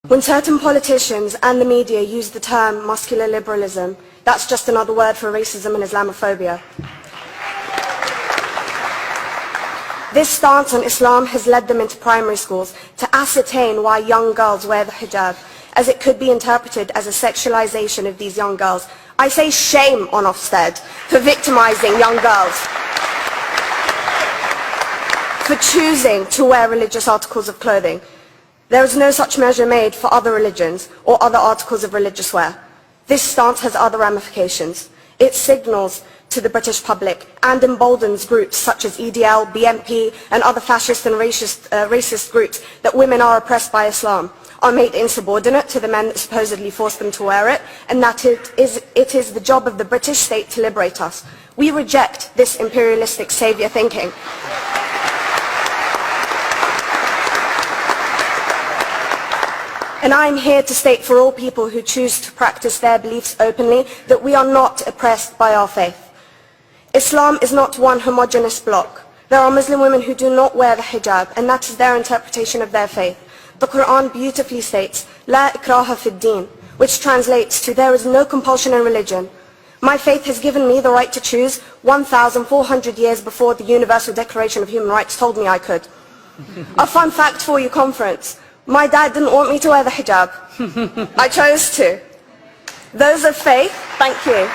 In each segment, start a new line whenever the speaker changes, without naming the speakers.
When certain politicians and the media use the term muscular liberalism, that's just another word for racism and Islamophobia. This stance on Islam has led them into primary schools to ascertain why young girls wear the hijab, as it could be interpreted as a sexualization of these young girls. I say shame on Ofsted for victimizing young girls, for choosing to wear religious articles of clothing. There is no such measure made for other religions or other articles of religious wear. This stance has other ramifications. It signals to the British public and emboldens groups such as EDL, BNP and other fascist and racist groups that women are oppressed by Islam, are made insubordinate to the men that supposedly forced them to wear it, and that it is the job of the British state to liberate us. We reject this imperialistic saviour thinking. And I am here to state for all people who choose to practice their beliefs openly that we are not oppressed by our faith. Islam is not one homogeneous block. There are Muslim women who do not wear the hijab, and that is their interpretation of their faith. The Quran beautifully states, "La ikraha fid din," which translates to, "There is no compulsion in religion." My faith has given me the right to choose 1,400 years before the Universal Declaration of Human Rights told me I could. A fun fact for you, conference. My dad didn't want me to wear the hijab. I chose to. Those of faith, thank you.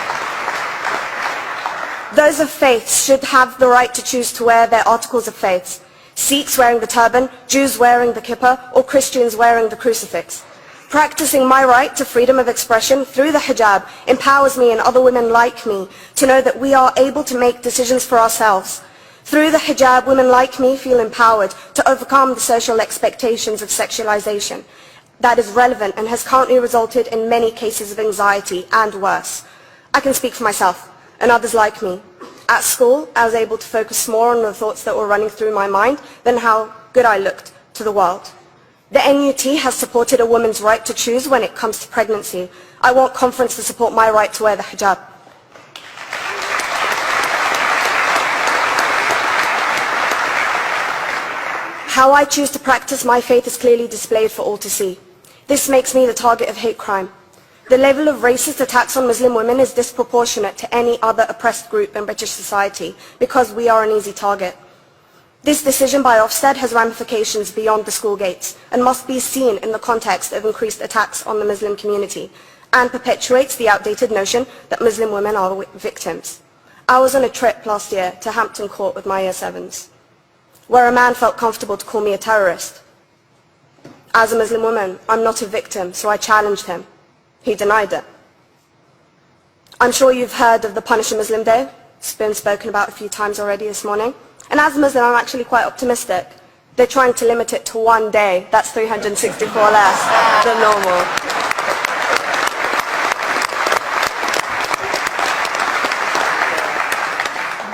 Those of faith should have the right to choose to wear their articles of faith. Sikhs wearing the turban, Jews wearing the kippah, or Christians wearing the crucifix. Practicing my right to freedom of expression through the hijab empowers me and other women like me to know that we are able to make decisions for ourselves. Through the hijab, women like me feel empowered to overcome the social expectations of sexualization that is relevant and has currently resulted in many cases of anxiety and worse. I can speak for myself and others like me. At school, I was able to focus more on the thoughts that were running through my mind than how good I looked to the world. The NUT has supported a woman's right to choose when it comes to pregnancy. I want conference to support my right to wear the hijab. How I choose to practice my faith is clearly displayed for all to see. This makes me the target of hate crime. The level of racist attacks on Muslim women is disproportionate to any other oppressed group in British society because we are an easy target. This decision by Ofsted has ramifications beyond the school gates and must be seen in the context of increased attacks on the Muslim community and perpetuates the outdated notion that Muslim women are victims. I was on a trip last year to Hampton Court with my Year 7s, where a man felt comfortable to call me a terrorist. As a Muslim woman, I'm not a victim, so I challenged him. He denied it. I'm sure you've heard of the Punish a Muslim Day. It's been spoken about a few times already this morning. And as a Muslim, I'm actually quite optimistic. They're trying to limit it to one day. That's 364 less than normal.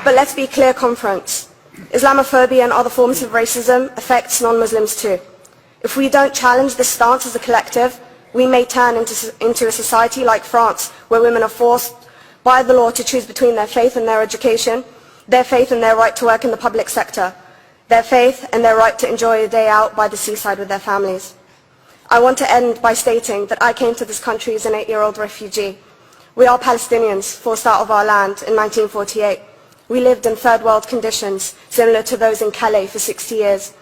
But let's be clear, conference. Islamophobia and other forms of racism affects non-Muslims too. If we don't challenge this stance as a collective, we may turn into a society like France, where women are forced by the law to choose between their faith and their education, their faith and their right to work in the public sector, their faith and their right to enjoy a day out by the seaside with their families. I want to end by stating that I came to this country as an 8-year-old refugee. We are Palestinians, forced out of our land in 1948. We lived in third world conditions, similar to those in Calais for 60 years.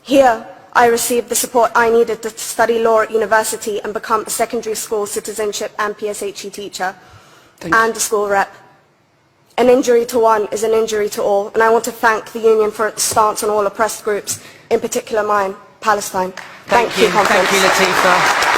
Here, I received the support I needed to study law at university and become a secondary school citizenship and PSHE teacher and a school rep. An injury to one is an injury to all, and I want to thank the Union for its stance on all oppressed groups, in particular mine, Palestine. Thank you, conference.
Thank you, Latifa.